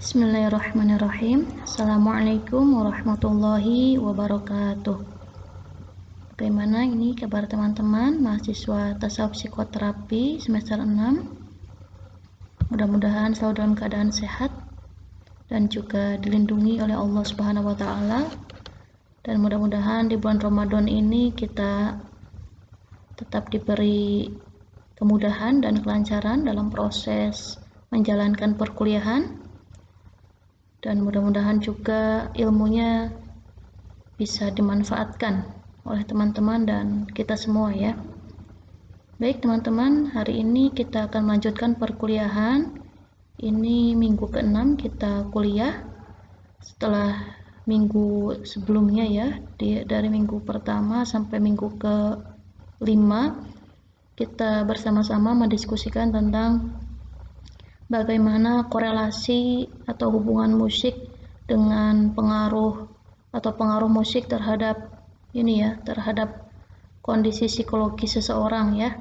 Bismillahirrahmanirrahim. Assalamualaikum warahmatullahi wabarakatuh. Bagaimana ini kabar teman-teman mahasiswa tasawuf psikoterapi semester 6? Mudah-mudahan selalu dalam keadaan sehat dan juga dilindungi oleh Allah Subhanahu wa taala. Dan mudah-mudahan di bulan Ramadan ini kita tetap diberi kemudahan dan kelancaran dalam proses menjalankan perkuliahan. Dan mudah-mudahan juga ilmunya bisa dimanfaatkan oleh teman-teman dan kita semua ya. Baik teman-teman, hari ini kita akan melanjutkan perkuliahan. Ini minggu ke-6 kita kuliah setelah minggu sebelumnya ya, dari minggu pertama sampai minggu ke-5 kita bersama-sama mendiskusikan tentang bagaimana korelasi atau hubungan musik dengan pengaruh musik terhadap terhadap kondisi psikologi seseorang ya.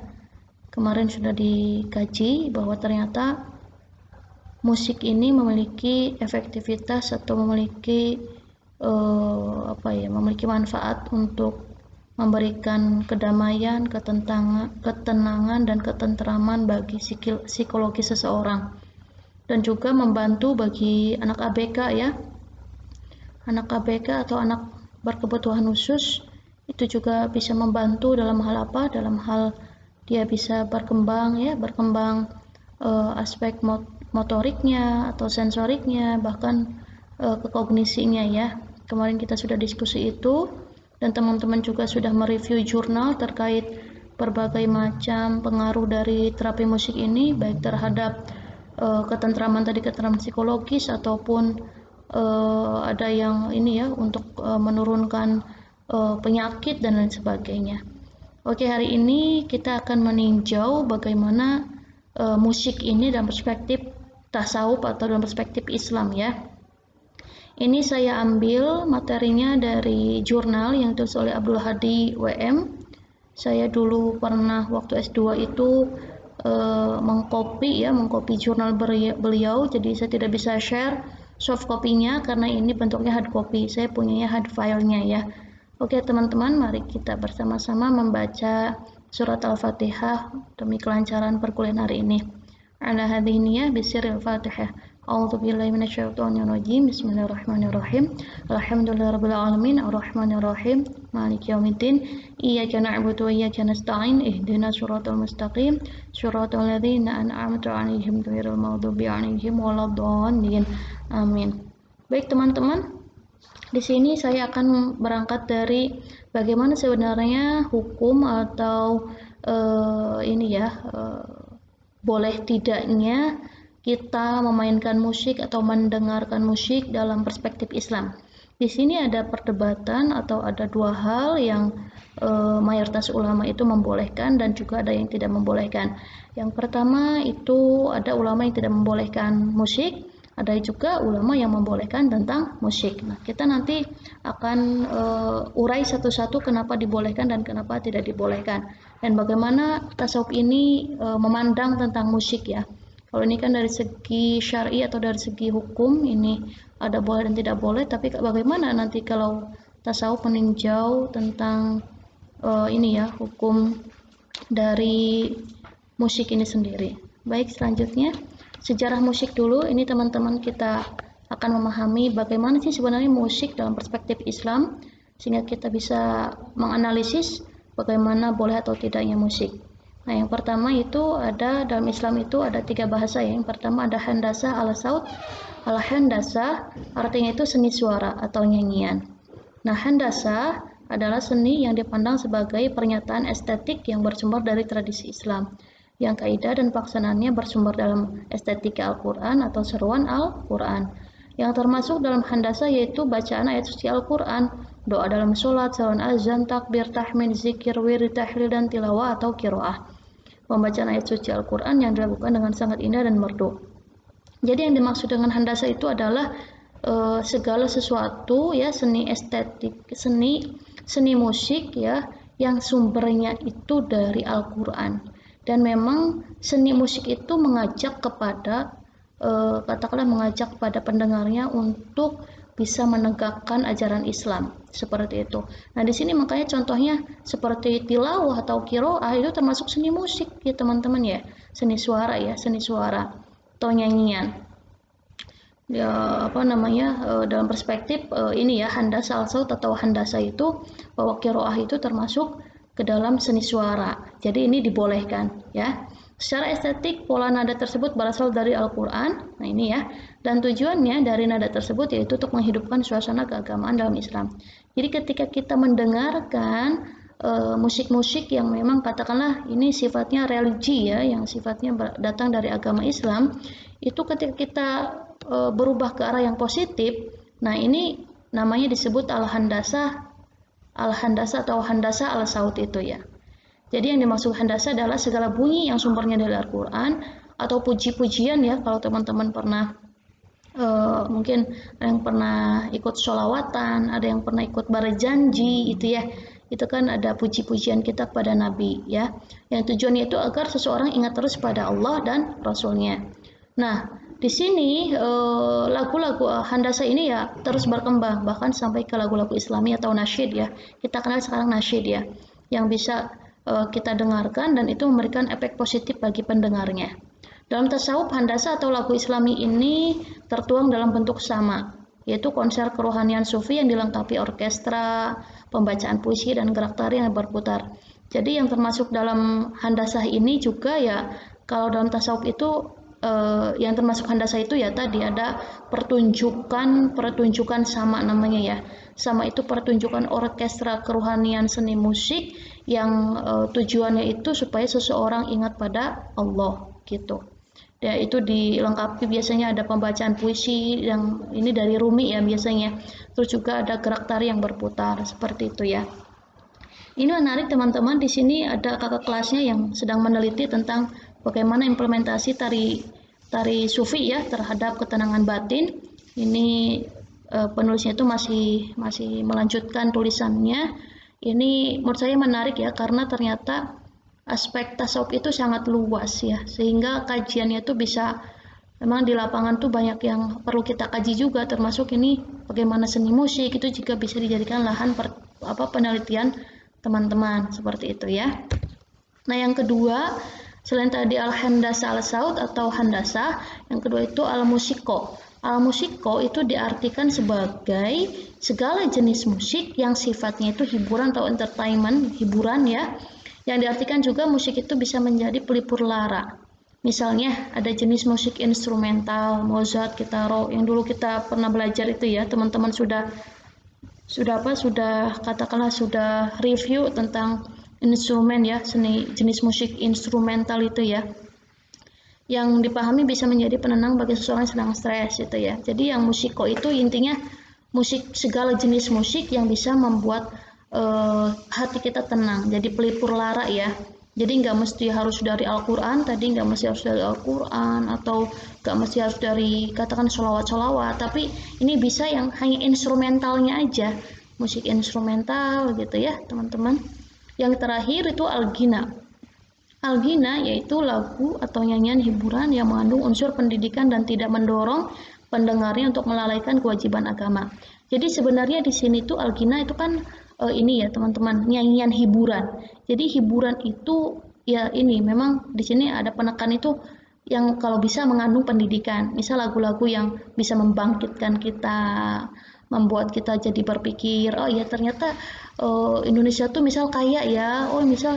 Kemarin sudah dikaji bahwa ternyata musik ini memiliki efektivitas atau memiliki manfaat untuk memberikan kedamaian, ketenangan dan ketentraman bagi psikologi seseorang, dan juga membantu bagi anak ABK ya. Anak ABK atau anak berkebutuhan khusus itu juga bisa membantu dalam hal apa? Dalam hal dia bisa berkembang aspek motoriknya atau sensoriknya, bahkan kekognisinya ya. Kemarin kita sudah diskusi itu. Dan teman-teman juga sudah mereview jurnal terkait berbagai macam pengaruh dari terapi musik ini, baik terhadap ketentraman psikologis ataupun ada yang untuk menurunkan penyakit dan lain sebagainya. Oke, hari ini kita akan meninjau bagaimana musik ini dalam perspektif tasawuf atau dalam perspektif Islam ya. Ini saya ambil materinya dari jurnal yang ditulis oleh Abdul Hadi WM. Saya dulu pernah waktu S2 itu mengcopy jurnal beliau, jadi saya tidak bisa share soft copy-nya karena ini bentuknya hard copy. Saya punyanya hard file-nya ya. Oke teman-teman, mari kita bersama-sama membaca surat Al-Fatihah demi kelancaran perkuliahan hari ini. Ala hadhihi niyyah bisirril Fatihah. A'udzubillahi minasyaitonirrajim. Bismillahirrahmanirrahim. Alhamdulillahirabbil alamin arrahmanirrahim maliki yaumiddin. Iyyaka na'budu wa iyyaka nasta'in. Ihdinas siratal mustaqim. Siratal ladzina an'amta 'alaihim ghairil maghdubi 'alaihim waladdallin. Amin. Baik teman-teman, di sini saya akan berangkat dari bagaimana sebenarnya hukum atau boleh tidaknya kita memainkan musik atau mendengarkan musik dalam perspektif Islam. Di sini ada perdebatan atau ada dua hal yang mayoritas ulama itu membolehkan dan juga ada yang tidak membolehkan. Yang pertama itu ada ulama yang tidak membolehkan musik, ada juga ulama yang membolehkan tentang musik. Nah, kita nanti akan urai satu-satu kenapa dibolehkan dan kenapa tidak dibolehkan, dan bagaimana tasawuf ini memandang tentang musik ya. Kalau ini kan dari segi syar'i atau dari segi hukum ini ada boleh dan tidak boleh, tapi bagaimana nanti kalau tasawuf meninjau tentang hukum dari musik ini sendiri. Baik, selanjutnya sejarah musik dulu. Ini teman-teman kita akan memahami bagaimana sih sebenarnya musik dalam perspektif Islam, sehingga kita bisa menganalisis bagaimana boleh atau tidaknya musik. Nah, yang pertama itu ada dalam Islam itu ada 3 bahasa ya. Yang pertama ada handasah al-saut. Al-handasah artinya itu seni suara atau nyanyian. Nah, handasah adalah seni yang dipandang sebagai pernyataan estetik yang bersumber dari tradisi Islam, yang kaidah dan pelaksanaannya bersumber dalam estetika Al-Quran atau seruan Al-Quran. Yang termasuk dalam handasah yaitu bacaan ayat suci Al-Quran, doa dalam sholat, seruan azan, takbir, tahmid, zikir, wirid, tahlil, dan tilawah atau kiroah. Pembacaan ayat suci Al-Quran yang dilakukan dengan sangat indah dan merdu. Jadi yang dimaksud dengan handasah itu adalah segala sesuatu ya, seni estetik, seni musik ya, yang sumbernya itu dari Al-Quran. Dan memang seni musik itu mengajak kepada katakanlah mengajak pada pendengarnya untuk bisa menegakkan ajaran Islam seperti itu. Nah di sini makanya contohnya seperti tilawah atau qiraah itu termasuk seni musik ya teman-teman ya, seni suara ya, seni suara atau nyanyian. Ya apa namanya dalam perspektif ini ya handasa al-saut atau handasa itu bahwa qiraah itu termasuk ke dalam seni suara. Jadi ini dibolehkan ya. Secara estetik pola nada tersebut berasal dari Al-Qur'an. Nah ini ya. Dan tujuannya dari nada tersebut yaitu untuk menghidupkan suasana keagamaan dalam Islam. Jadi ketika kita mendengarkan musik-musik yang memang katakanlah ini sifatnya religi ya, yang sifatnya datang dari agama Islam, itu ketika kita berubah ke arah yang positif, nah ini namanya disebut al-handasa atau handasa al-saut itu ya. Jadi yang dimaksud handasa adalah segala bunyi yang sumbernya dari Al-Quran atau puji-pujian ya, kalau teman-teman pernah mungkin ada yang pernah ikut sholawatan, ada yang pernah ikut berjanji itu ya, itu kan ada puji-pujian kita kepada Nabi ya, yang tujuannya itu agar seseorang ingat terus pada Allah dan Rasulnya. Nah di sini lagu-lagu handasa ini ya terus berkembang bahkan sampai ke lagu-lagu Islami atau nasyid ya, kita kenal sekarang nasyid ya, yang bisa kita dengarkan dan itu memberikan efek positif bagi pendengarnya. Dalam tasawuf, handasa atau lagu Islami ini tertuang dalam bentuk sama, yaitu konser kerohanian sufi yang dilengkapi orkestra, pembacaan puisi, dan gerak tari yang berputar. Jadi yang termasuk dalam handasah ini juga ya, kalau dalam tasawuf itu yang termasuk handasah itu ya tadi ada pertunjukan sama namanya ya. Sama itu pertunjukan orkestra kerohanian seni musik yang tujuannya itu supaya seseorang ingat pada Allah gitu. Ya itu dilengkapi biasanya ada pembacaan puisi yang ini dari Rumi ya biasanya. Terus juga ada gerak tari yang berputar seperti itu ya. Ini menarik teman-teman, di sini ada kakak kelasnya yang sedang meneliti tentang bagaimana implementasi tari sufi ya terhadap ketenangan batin. Ini penulisnya itu masih melanjutkan tulisannya. Ini menurut saya menarik ya karena ternyata aspek tasawuf itu sangat luas ya, sehingga kajiannya itu bisa memang di lapangan tuh banyak yang perlu kita kaji juga, termasuk ini bagaimana seni musik itu juga bisa dijadikan lahan penelitian teman-teman seperti itu ya. Nah yang kedua selain tadi al-handasa al-saut atau handasa, yang kedua itu al-musiko. Al-musiko itu diartikan sebagai segala jenis musik yang sifatnya itu hiburan atau entertainment, hiburan ya. Yang diartikan juga musik itu bisa menjadi pelipur lara. Misalnya ada jenis musik instrumental, Mozart, Gitaro, yang dulu kita pernah belajar itu ya, teman-teman sudah katakanlah sudah review tentang instrumen ya, seni jenis musik instrumental itu ya. Yang dipahami bisa menjadi penenang bagi seseorang yang sedang stres gitu ya. Jadi yang musiko itu intinya musik, segala jenis musik yang bisa membuat hati kita tenang, jadi pelipur lara ya. Jadi nggak mesti harus dari Al-Quran, tadi nggak mesti harus dari Al-Quran atau nggak mesti harus dari katakan sholawat-sholawat, tapi ini bisa yang hanya instrumentalnya aja, musik instrumental gitu ya teman-teman. Yang terakhir itu al-ghina. Al-ghina yaitu lagu atau nyanyian hiburan yang mengandung unsur pendidikan dan tidak mendorong pendengarnya untuk melalaikan kewajiban agama. Jadi sebenarnya di sini tuh al-ghina itu kan ini ya teman-teman, nyanyian hiburan. Jadi hiburan itu ya ini memang di sini ada penekanan itu yang kalau bisa mengandung pendidikan. Misal lagu-lagu yang bisa membangkitkan kita, membuat kita jadi berpikir, oh ya ternyata Indonesia tuh misal kaya ya, oh misal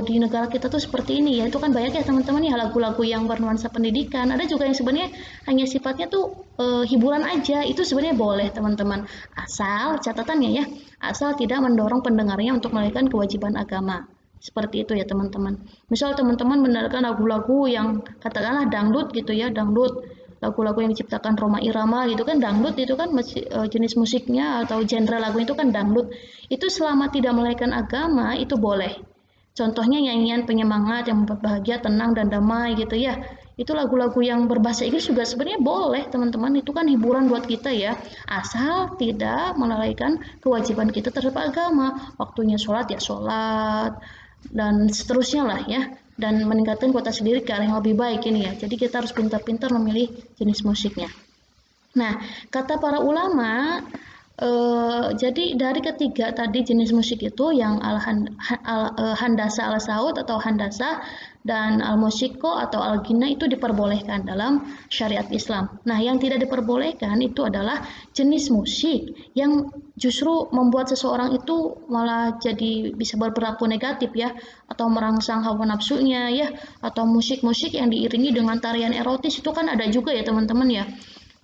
di negara kita tuh seperti ini ya. Itu kan banyak ya teman-teman ya lagu-lagu yang bernuansa pendidikan. Ada juga yang sebenarnya hanya sifatnya tuh hiburan aja. Itu sebenarnya boleh teman-teman. Asal catatannya ya, asal tidak mendorong pendengarnya untuk melakukan kewajiban agama. Seperti itu ya teman-teman. Misal teman-teman mendengarkan lagu-lagu yang katakanlah dangdut gitu ya, dangdut, lagu-lagu yang diciptakan Rhoma Irama gitu kan, dangdut itu kan jenis musiknya atau genre lagu itu kan dangdut. Itu selama tidak melalaikan agama itu boleh. Contohnya nyanyian penyemangat yang membuat bahagia, tenang dan damai gitu ya. Itu lagu-lagu yang berbahasa Inggris juga sebenarnya boleh teman-teman, itu kan hiburan buat kita ya, asal tidak melalaikan kewajiban kita terhadap agama. Waktunya sholat ya sholat, dan seterusnya lah ya, dan meningkatkan kualitas lirik ke arah yang lebih baik ini ya. Jadi kita harus pintar-pintar memilih jenis musiknya. Nah, kata para ulama, jadi dari ketiga tadi jenis musik itu yang handasa ala saud atau handasa dan al musiko atau al gina itu diperbolehkan dalam syariat Islam. Nah, yang tidak diperbolehkan itu adalah jenis musik yang justru membuat seseorang itu malah jadi bisa berperilaku negatif ya, atau merangsang hawa nafsunya ya, atau musik-musik yang diiringi dengan tarian erotis itu kan ada juga ya teman-teman ya.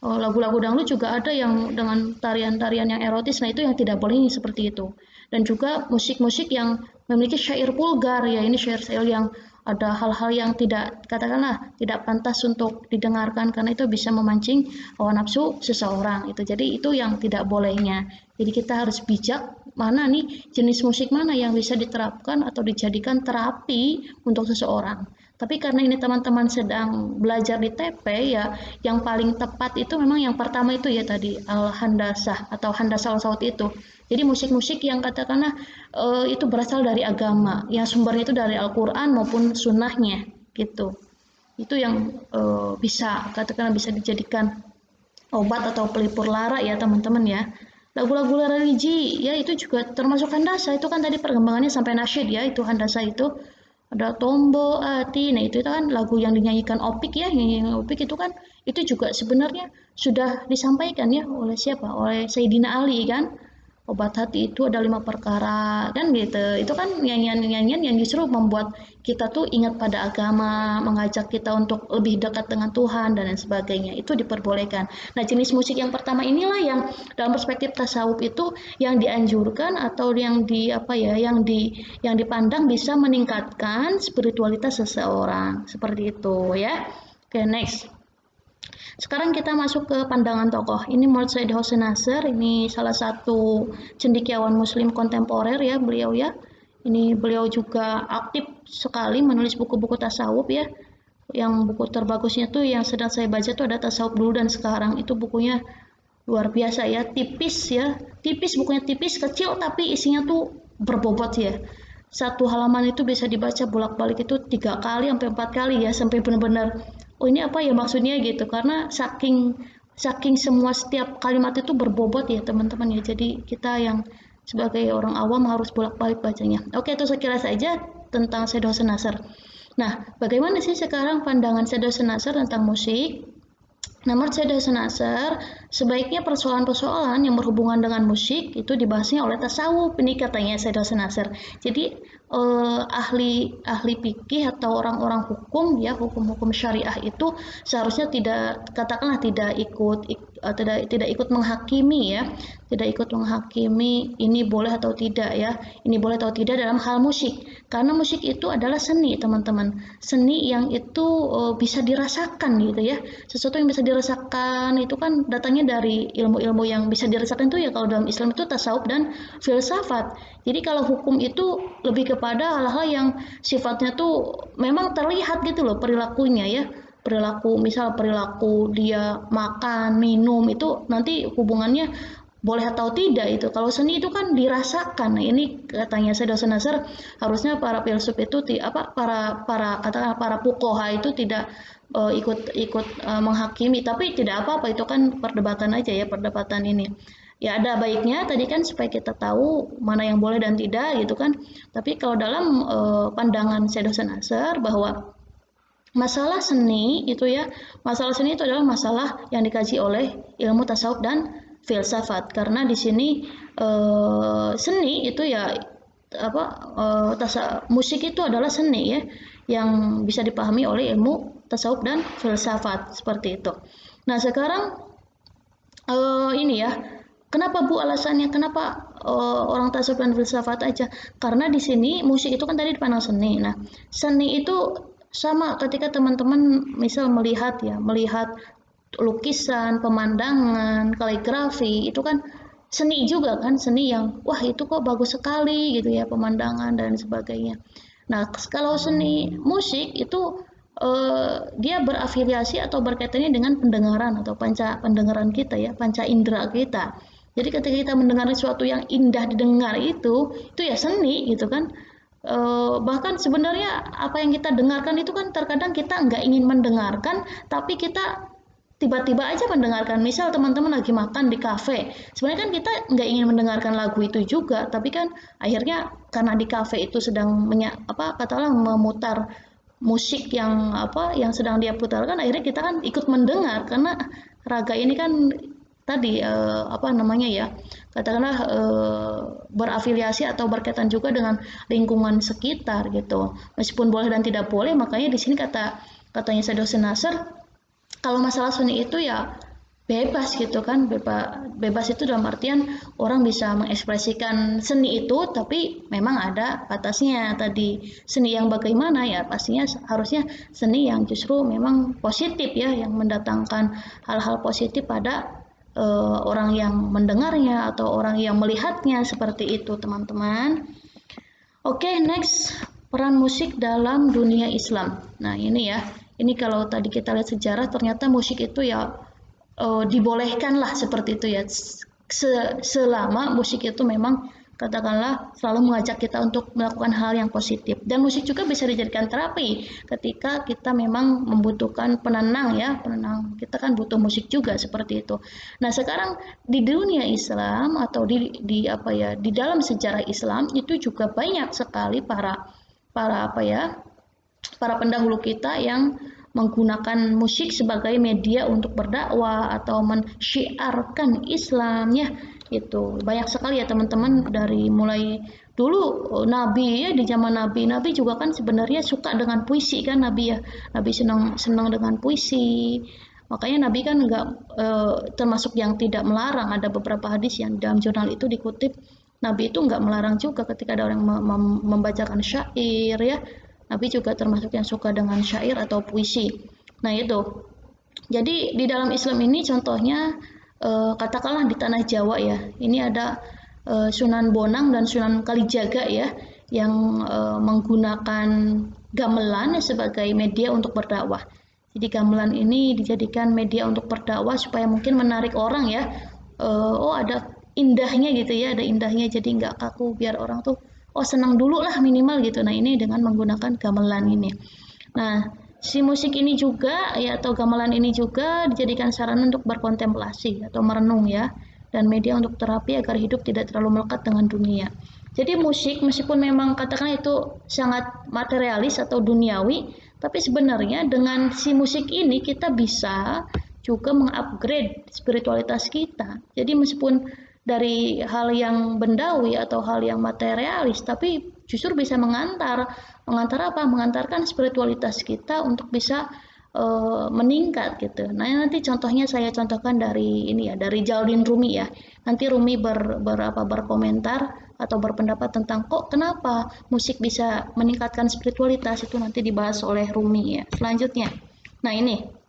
Lagu-lagu dangdut juga ada yang dengan tarian-tarian yang erotis, nah itu yang tidak boleh seperti itu. Dan juga musik-musik yang memiliki syair vulgar ya, ini syair-syair yang ada hal-hal yang tidak, katakanlah tidak pantas untuk didengarkan karena itu bisa memancing hawa nafsu seseorang itu. Jadi itu yang tidak bolehnya. Jadi kita harus bijak mana nih jenis musik mana yang bisa diterapkan atau dijadikan terapi untuk seseorang. Tapi karena ini teman-teman sedang belajar di TP ya, yang paling tepat itu memang yang pertama itu ya tadi al-handasah atau handasah al-saut itu. Jadi musik-musik yang katakanlah itu berasal dari agama, yang sumbernya itu dari Al-Quran maupun sunnahnya gitu. Itu yang bisa katakanlah bisa dijadikan obat atau pelipur lara ya teman-teman ya. Lagu-lagu religi ya itu juga termasuk handasa, itu kan tadi perkembangannya sampai nasyid ya, itu handasa itu ada Tombo Ati, nah itu kan lagu yang dinyanyikan Opik ya, yang Opik itu kan itu juga sebenarnya sudah disampaikan ya oleh siapa, oleh Sayyidina Ali kan, obat hati itu ada 5 perkara kan gitu. Itu kan nyanyian-nyanyian yang justru membuat kita tuh ingat pada agama, mengajak kita untuk lebih dekat dengan Tuhan dan lain sebagainya, itu diperbolehkan. Nah jenis musik yang pertama inilah yang dalam perspektif tasawuf itu yang dianjurkan atau yang di apa ya, yang dipandang bisa meningkatkan spiritualitas seseorang seperti itu ya. Oke, next. Sekarang kita masuk ke pandangan tokoh. Ini menurut Said Hossein Nasr, ini salah satu cendekiawan muslim kontemporer ya beliau ya. Ini beliau juga aktif sekali menulis buku-buku tasawuf ya. Yang buku terbagusnya tuh yang sedang saya baca tuh ada Tasawuf Dulu dan Sekarang. Itu bukunya luar biasa ya, tipis ya. Tipis, bukunya tipis, kecil tapi isinya tuh berbobot ya. Satu halaman itu bisa dibaca bolak-balik itu 3 kali sampai 4 kali ya, sampai benar-benar oh ini apa ya maksudnya gitu, karena saking saking semua setiap kalimat itu berbobot ya teman-teman ya, jadi kita yang sebagai orang awam harus bolak-balik bacanya. Oke, itu sekilas saja tentang Syed Hossein Nasr. Nah, bagaimana sih sekarang pandangan Syed Hossein Nasr tentang musik? Nomor Syed Hossein Nasr, sebaiknya persoalan-persoalan yang berhubungan dengan musik itu dibahasnya oleh tasawuf, ini katanya Syed Hossein Nasr. Jadi ahli fikih atau orang-orang hukum ya, hukum-hukum syariah itu seharusnya tidak, katakanlah tidak ikut menghakimi ya, tidak ikut menghakimi ini boleh atau tidak ya, ini boleh atau tidak dalam hal musik, karena musik itu adalah seni teman-teman, seni yang itu bisa dirasakan gitu ya, sesuatu yang bisa dirasakan itu kan datangnya dari ilmu-ilmu yang bisa dirasakan itu ya, kalau dalam Islam itu tasawuf dan filsafat. Jadi kalau hukum itu lebih kepada hal-hal yang sifatnya tuh memang terlihat gitu loh perilakunya ya, perilaku misal perilaku dia makan minum itu nanti hubungannya boleh atau tidak itu. Kalau seni itu kan dirasakan. Nah, ini katanya Syed Hossein Nasr, harusnya para filsuf itu para katakanlah para fuqaha itu tidak ikut menghakimi, tapi tidak apa-apa, itu kan perdebatan aja ya, perdebatan ini. Ya ada baiknya tadi kan supaya kita tahu mana yang boleh dan tidak gitu kan. Tapi kalau dalam pandangan Syed Hossein Nasr bahwa masalah seni itu ya, masalah seni itu adalah masalah yang dikaji oleh ilmu tasawuf dan filsafat, karena di sini seni itu ya apa musik itu adalah seni ya yang bisa dipahami oleh ilmu tasawuf dan filsafat seperti itu. Nah sekarang ini ya, kenapa Bu alasannya kenapa orang tasawuf dan filsafat aja? Karena di sini musik itu kan tadi dipandang seni. Nah, seni itu sama ketika teman-teman misal melihat lukisan, pemandangan, kaligrafi itu kan seni juga kan, seni yang wah itu kok bagus sekali gitu ya, pemandangan dan sebagainya. Nah, kalau seni musik itu dia berafiliasi atau berkaitannya dengan pendengaran atau panca pendengaran kita ya, panca indera kita. Jadi ketika kita mendengar sesuatu yang indah didengar itu ya seni gitu kan. bahkan sebenarnya apa yang kita dengarkan itu kan terkadang kita nggak ingin mendengarkan, tapi kita tiba-tiba aja mendengarkan. Misal teman-teman lagi makan di kafe, sebenarnya kan kita nggak ingin mendengarkan lagu itu juga, tapi kan akhirnya karena di kafe itu sedang katakanlah memutar musik yang yang sedang dia putarkan, akhirnya kita kan ikut mendengar karena raga ini kan tadi apa namanya ya, katakanlah berafiliasi atau berkaitan juga dengan lingkungan sekitar gitu. Meskipun boleh dan tidak boleh, makanya di sini katanya Syed Hussein Nasr, kalau masalah seni itu ya bebas gitu kan, bebas itu dalam artian orang bisa mengekspresikan seni itu, tapi memang ada batasnya tadi. Seni yang bagaimana ya, pastinya harusnya seni yang justru memang positif ya, yang mendatangkan hal-hal positif pada orang yang mendengarnya atau orang yang melihatnya, seperti itu teman-teman. Oke, next, peran musik dalam dunia Islam. Nah ini ya, ini kalau tadi kita lihat sejarah, ternyata musik itu ya dibolehkan lah seperti itu ya, selama musik itu memang katakanlah selalu mengajak kita untuk melakukan hal yang positif. Dan musik juga bisa dijadikan terapi ketika kita memang membutuhkan penenang ya, penenang kita kan butuh musik juga seperti itu. Nah sekarang di dunia Islam atau di apa ya, di dalam sejarah Islam itu juga banyak sekali para para apa ya para pendahulu kita yang menggunakan musik sebagai media untuk berdakwah atau mensyiarkan Islamnya. Itu banyak sekali ya teman-teman, dari mulai dulu Nabi ya, di zaman Nabi juga kan sebenarnya suka dengan puisi kan, Nabi ya, Nabi senang senang dengan puisi. Makanya Nabi kan nggak termasuk yang tidak melarang. Ada beberapa hadis yang dalam jurnal itu dikutip, Nabi itu nggak melarang juga ketika ada orang membacakan syair ya. Nabi juga termasuk yang suka dengan syair atau puisi. Nah itu. Jadi di dalam Islam ini contohnya katakanlah di tanah Jawa ya. Ini ada Sunan Bonang dan Sunan Kalijaga ya, yang menggunakan gamelan sebagai media untuk berdakwah. Jadi gamelan ini dijadikan media untuk berdakwah supaya mungkin menarik orang ya. Oh ada indahnya gitu ya, ada indahnya, jadi nggak kaku, biar orang tuh oh senang dulu lah minimal gitu. Nah ini dengan menggunakan gamelan ini. Nah si musik ini juga ya, atau gamelan ini juga dijadikan sarana untuk berkontemplasi atau merenung ya, dan media untuk terapi agar hidup tidak terlalu melekat dengan dunia. Jadi musik meskipun memang katakan itu sangat materialis atau duniawi, tapi sebenarnya dengan si musik ini kita bisa juga mengupgrade spiritualitas kita. Jadi meskipun dari hal yang bendawi atau hal yang materialis, tapi justru bisa mengantar apa? Mengantarkan spiritualitas kita untuk bisa meningkat gitu. Nah nanti contohnya saya contohkan dari ini ya, dari Jaldin Rumi ya. Nanti Rumi berkomentar atau berpendapat tentang kok kenapa musik bisa meningkatkan spiritualitas, itu nanti dibahas oleh Rumi ya. Selanjutnya, nah ini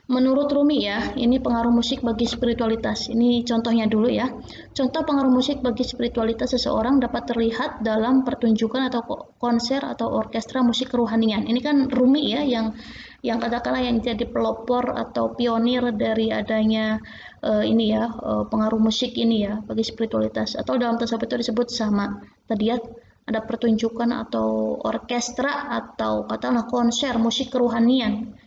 menurut Rumi ya, ini pengaruh musik bagi spiritualitas. Ini contohnya dulu ya. Contoh pengaruh musik bagi spiritualitas seseorang dapat terlihat dalam pertunjukan atau konser atau orkestra musik kerohanian. Ini kan Rumi ya, yang katakanlah yang jadi pelopor atau pionir dari adanya ini ya, pengaruh musik ini ya bagi spiritualitas. Atau dalam tasawuf itu disebut sama. Tadi ya, ada pertunjukan atau orkestra atau katakanlah konser musik kerohanian.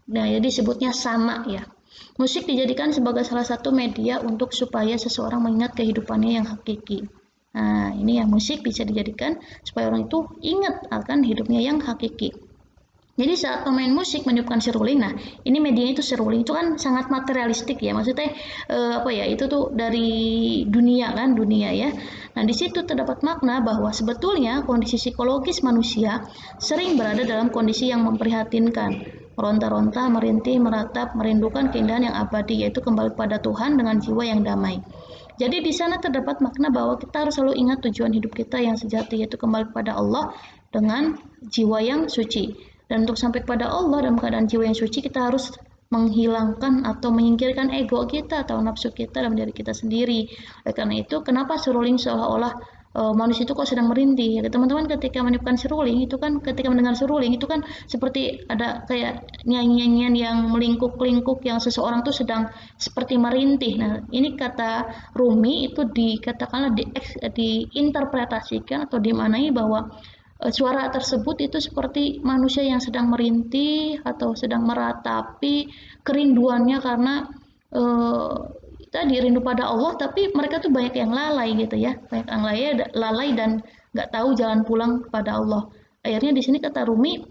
Nah, jadi sebutnya sama ya. Musik dijadikan sebagai salah satu media untuk supaya seseorang mengingat kehidupannya yang hakiki. Nah, ini yang musik bisa dijadikan supaya orang itu ingat akan hidupnya yang hakiki. Jadi saat pemain musik meniupkan seruling, nah ini medianya itu seruling itu kan sangat materialistik ya, maksudnya apa ya, itu tuh dari dunia kan, dunia ya. Nah di situ terdapat makna bahwa sebetulnya kondisi psikologis manusia sering berada dalam kondisi yang memprihatinkan, meronta-ronta, merintih, meratap, merindukan keindahan yang abadi, yaitu kembali pada Tuhan dengan jiwa yang damai. Jadi di sana terdapat makna bahwa kita harus selalu ingat tujuan hidup kita yang sejati, yaitu kembali kepada Allah dengan jiwa yang suci. Dan untuk sampai kepada Allah dalam keadaan jiwa yang suci, kita harus menghilangkan atau menyingkirkan ego kita atau nafsu kita dalam diri kita sendiri. Oleh karena itu, kenapa seruling seolah-olah manusia itu kok sedang merintih. Ya, teman-teman ketika meniupkan seruling itu kan, ketika mendengar seruling itu kan seperti ada kayak nyanyian yang melingkuk-lingkuk yang seseorang tuh sedang seperti merintih. Nah, ini kata Rumi itu dikatakanlah diinterpretasikan atau dimaknai bahwa suara tersebut itu seperti manusia yang sedang merintih atau sedang meratapi kerinduannya karena eh, tadi rindu pada Allah, tapi mereka tuh banyak yang lalai gitu ya, banyak yang lalai dan nggak tahu jalan pulang kepada Allah. Akhirnya di sini kata Rumi,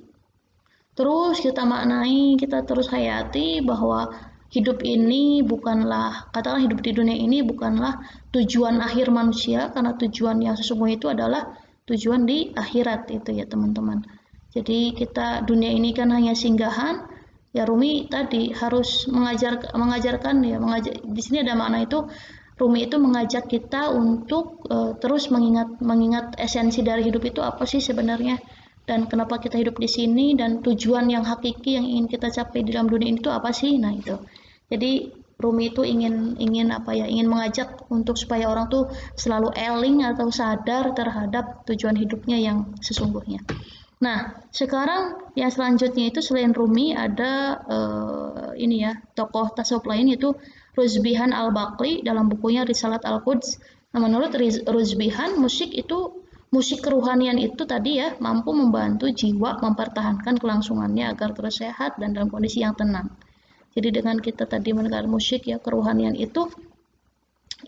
terus kita maknai, kita terus hayati bahwa hidup ini bukanlah, katakanlah hidup di dunia ini bukanlah tujuan akhir manusia, karena tujuan yang sesungguhnya itu adalah tujuan di akhirat itu ya teman-teman. Jadi kita dunia ini kan hanya singgahan. Ya Rumi tadi harus mengajarkan ya di sini ada makna itu Rumi itu mengajak kita untuk terus mengingat esensi dari hidup itu apa sih sebenarnya, dan kenapa kita hidup di sini, dan tujuan yang hakiki yang ingin kita capai di dalam dunia ini itu apa sih. Nah itu jadi Rumi itu ingin apa ya, ingin mengajak untuk supaya orang tuh selalu eling atau sadar terhadap tujuan hidupnya yang sesungguhnya. Nah, sekarang yang selanjutnya itu selain Rumi ada ini ya, tokoh tasawuf lain yaitu Ruzbihan Al-Baqri dalam bukunya Risalat Al-Quds. Nah, menurut Ruzbihan, musik kerohanian itu tadi ya mampu membantu jiwa mempertahankan kelangsungannya agar terus sehat dan dalam kondisi yang tenang. Jadi dengan kita tadi mendengar musik ya kerohanian itu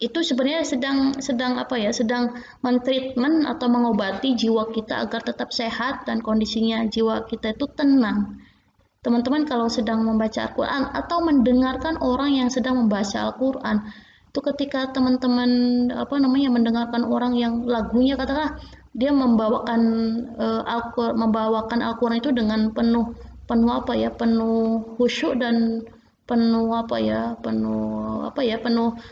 sebenarnya sedang apa ya, sedang mentreatment atau mengobati jiwa kita agar tetap sehat dan kondisinya jiwa kita itu tenang. Teman-teman kalau sedang membaca Al-Quran atau mendengarkan orang yang sedang membaca Al-Quran, itu ketika teman-teman apa namanya mendengarkan orang yang lagunya katakanlah dia membawakan Al-Quran itu dengan penuh penuh apa ya, penuh khusyuk dan penuh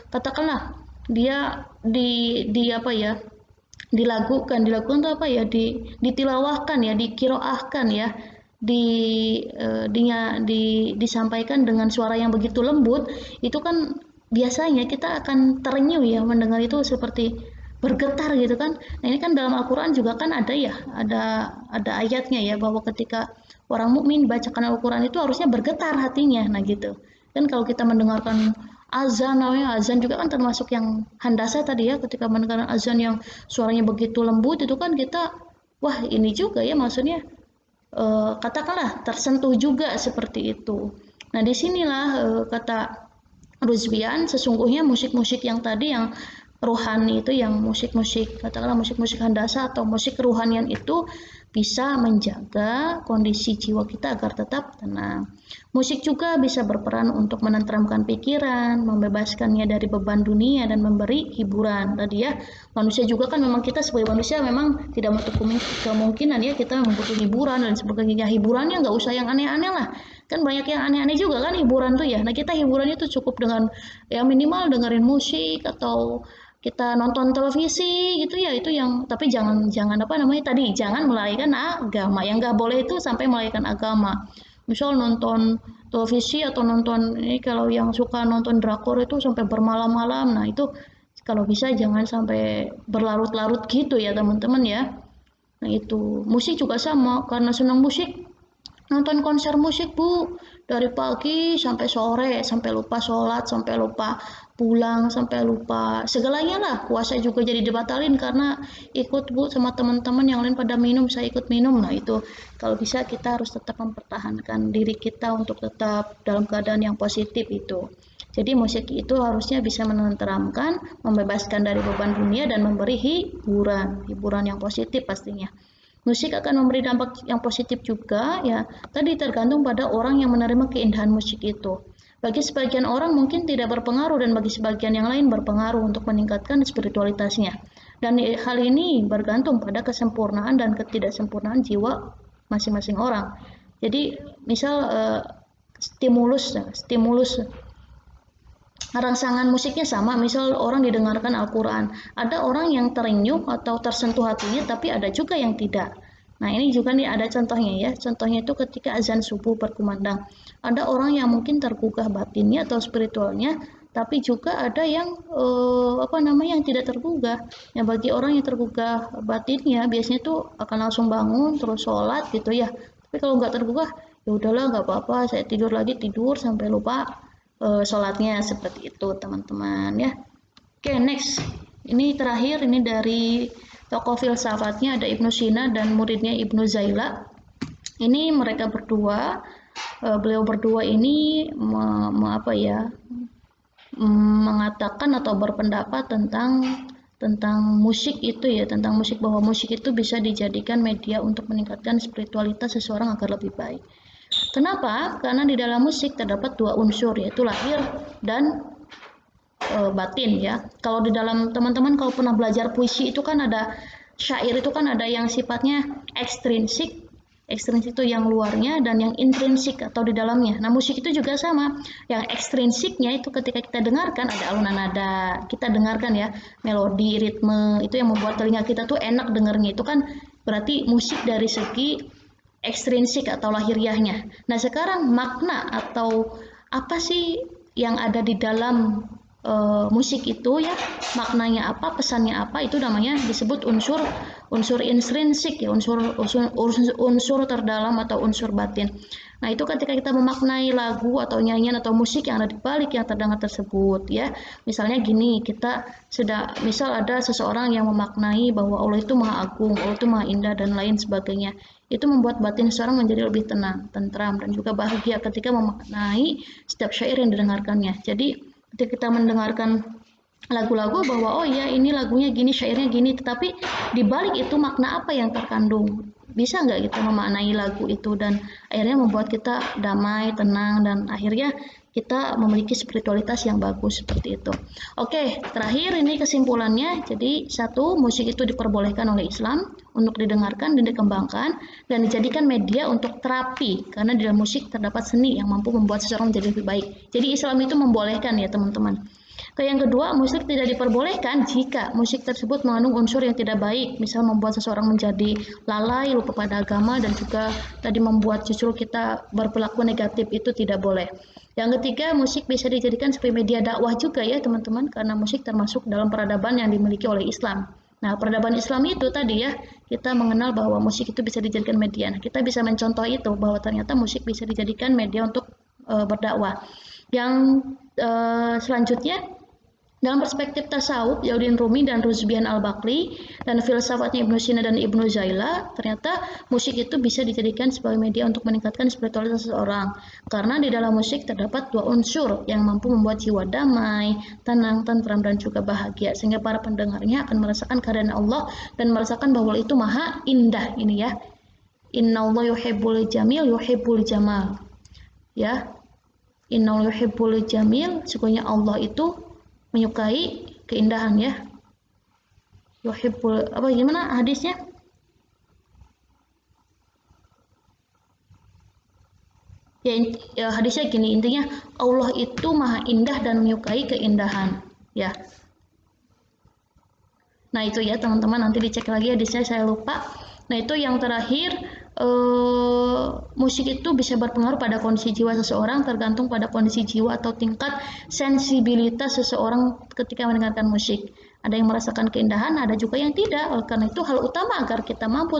katakanlah dia di apa ya, dilakukan tuh apa ya, ditilawahkan ya, dikiroahkan ya, di disampaikan dengan suara yang begitu lembut, itu kan biasanya kita akan terenyuh ya mendengar itu seperti bergetar gitu kan. Nah ini kan dalam Al-Quran juga kan ada ya, ada ayatnya ya bahwa ketika orang mukmin bacakan Al-Quran itu harusnya bergetar hatinya. Nah gitu. Dan kalau kita mendengarkan azan, namanya azan juga kan termasuk yang handasa tadi ya, ketika mendengarkan azan yang suaranya begitu lembut itu kan kita wah ini juga ya maksudnya katakanlah tersentuh juga seperti itu. Nah disinilah kata Ruzbian, sesungguhnya musik-musik yang tadi yang rohani itu, yang musik-musik katakanlah musik-musik handasa atau musik kerohanian itu bisa menjaga kondisi jiwa kita agar tetap tenang. Musik juga bisa berperan untuk menenteramkan pikiran, membebaskannya dari beban dunia dan memberi hiburan. Tadi ya, manusia juga kan memang kita sebagai manusia memang tidak menutup kemungkinan ya kita membutuhkan hiburan dan sebagainya. Hiburannya nggak usah yang aneh-aneh lah. Kan banyak yang aneh-aneh juga kan hiburan tuh ya. Nah kita hiburannya tuh cukup dengan ya minimal dengerin musik atau kita nonton televisi gitu ya, itu yang tapi jangan apa namanya tadi, jangan melalaikan agama. Yang nggak boleh itu sampai melalaikan agama, misal nonton televisi atau nonton ini, kalau yang suka nonton drakor itu sampai bermalam-malam. Nah itu kalau bisa jangan sampai berlarut-larut gitu ya teman-teman ya. Nah itu musik juga sama, karena senang musik nonton konser musik bu dari pagi sampai sore, sampai lupa sholat, sampai lupa pulang, sampai lupa segalanya lah. Puasa juga jadi dibatalin karena ikut bu sama teman-teman yang lain pada minum, saya ikut minum. Nah itu kalau bisa kita harus tetap mempertahankan diri kita untuk tetap dalam keadaan yang positif itu. Jadi musik itu harusnya bisa menenteramkan, membebaskan dari beban dunia dan memberi hiburan yang positif pastinya. Musik akan memberi dampak yang positif juga ya. Tadi tergantung pada orang yang menerima keindahan musik itu. Bagi sebagian orang mungkin tidak berpengaruh dan bagi sebagian yang lain berpengaruh untuk meningkatkan spiritualitasnya. Dan hal ini bergantung pada kesempurnaan dan ketidaksempurnaan jiwa masing-masing orang. Jadi misal stimulus rangsangan musiknya sama, misal orang didengarkan Al-Quran, ada orang yang terenyuh atau tersentuh hatinya, tapi ada juga yang tidak. Nah ini juga nih ada contohnya ya, contohnya itu ketika azan subuh berkumandang, ada orang yang mungkin tergugah batinnya atau spiritualnya, tapi juga ada yang yang tidak tergugah. Yang bagi orang yang tergugah batinnya biasanya tuh akan langsung bangun terus sholat gitu ya. Tapi kalau nggak tergugah, ya udahlah nggak apa-apa, saya tidur lagi, tidur sampai lupa sholatnya, seperti itu teman-teman ya. Oke, next. Ini terakhir, ini dari tokoh filsafatnya ada Ibnu Sina dan muridnya Ibnu Zaila. Ini mereka berdua, beliau berdua ini mengatakan atau berpendapat tentang musik itu ya, tentang musik, bahwa musik itu bisa dijadikan media untuk meningkatkan spiritualitas seseorang agar lebih baik. Kenapa? Karena di dalam musik terdapat dua unsur, yaitu lahir dan batin ya. Kalau di dalam teman-teman kalau pernah belajar puisi itu kan ada syair, itu kan ada yang sifatnya ekstrinsik. Ekstrinsik itu yang luarnya dan yang intrinsik atau di dalamnya. Nah, musik itu juga sama. Yang ekstrinsiknya itu ketika kita dengarkan ada alunan nada, kita dengarkan ya, melodi, ritme, itu yang membuat telinga kita tuh enak dengarnya. Itu kan berarti musik dari segi ekstrinsik atau lahiriahnya. Nah, sekarang makna atau apa sih yang ada di dalam musik itu ya, maknanya apa, pesannya apa, itu namanya disebut unsur intrinsik ya, unsur terdalam atau unsur batin. Nah, itu ketika kita memaknai lagu atau nyanyian atau musik yang ada di balik yang terdengar tersebut ya. Misalnya gini, misal ada seseorang yang memaknai bahwa Allah itu maha agung, Allah itu maha indah dan lain sebagainya. Itu membuat batin seseorang menjadi lebih tenang, tentram, dan juga bahagia ketika memaknai setiap syair yang didengarkannya. Jadi ketika kita mendengarkan lagu-lagu bahwa oh ya ini lagunya gini, syairnya gini, tetapi di balik itu makna apa yang terkandung? Bisa nggak kita memaknai lagu itu dan akhirnya membuat kita damai, tenang, dan akhirnya kita memiliki spiritualitas yang bagus seperti itu. Oke, terakhir ini kesimpulannya. Jadi satu, musik itu diperbolehkan oleh Islam untuk didengarkan dan dikembangkan dan dijadikan media untuk terapi, karena di dalam musik terdapat seni yang mampu membuat seseorang menjadi lebih baik. Jadi Islam itu membolehkan ya teman-teman. Yang kedua, musik tidak diperbolehkan jika musik tersebut mengandung unsur yang tidak baik, misal membuat seseorang menjadi lalai, lupa pada agama, dan juga tadi membuat justru kita berperilaku negatif, itu tidak boleh. Yang ketiga, musik bisa dijadikan sebagai media dakwah juga ya teman-teman, karena musik termasuk dalam peradaban yang dimiliki oleh Islam. Nah, peradaban Islam itu tadi ya, kita mengenal bahwa musik itu bisa dijadikan media. Nah, kita bisa mencontoh itu, bahwa ternyata musik bisa dijadikan media untuk berdakwah. Yang selanjutnya, dalam perspektif tasawuf, Yaudin Rumi dan Rusbihan Al-Bakri dan filsafatnya Ibnu Sina dan Ibnu Zaila, ternyata musik itu bisa dijadikan sebagai media untuk meningkatkan spiritualitas seseorang. Karena di dalam musik terdapat dua unsur yang mampu membuat jiwa damai, tenang, tentram, dan juga bahagia. Sehingga para pendengarnya akan merasakan kehadiran Allah dan merasakan bahwa itu maha indah ini ya. Innallaha yuhibbul jamil yuhibbul jamal. Ya. Innallaha yuhibbul jamil, sesungguhnya Allah itu menyukai keindahan ya. Yuhibbul, apa gimana hadisnya? Ya, hadisnya gini, intinya Allah itu maha indah dan menyukai keindahan ya. Nah, itu ya teman-teman, nanti dicek lagi hadisnya, saya lupa. Nah, itu yang terakhir, musik itu bisa berpengaruh pada kondisi jiwa seseorang, tergantung pada kondisi jiwa atau tingkat sensibilitas seseorang ketika mendengarkan musik. Ada yang merasakan keindahan, ada juga yang tidak. Oleh karena itu, hal utama agar kita mampu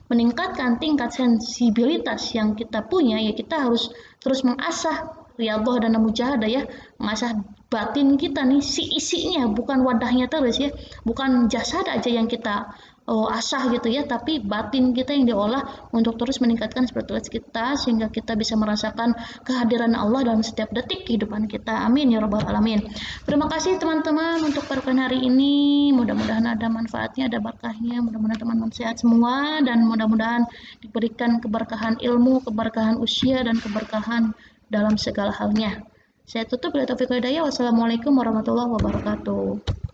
meningkatkan tingkat sensibilitas yang kita punya, ya kita harus terus mengasah riyadhah dan mujahadah ya, mengasah batin kita nih, si isinya, bukan wadahnya terus ya, bukan jasad aja yang kita asah gitu ya, tapi batin kita yang diolah untuk terus meningkatkan spiritualitas kita sehingga kita bisa merasakan kehadiran Allah dalam setiap detik kehidupan kita. Amin ya rabbal alamin. Terima kasih teman-teman untuk perkuliahan hari ini. Mudah-mudahan ada manfaatnya, ada berkahnya. Mudah-mudahan teman-teman sehat semua dan mudah-mudahan diberikan keberkahan ilmu, keberkahan usia, dan keberkahan dalam segala halnya. Saya tutup. Wassalamualaikum warahmatullahi wabarakatuh.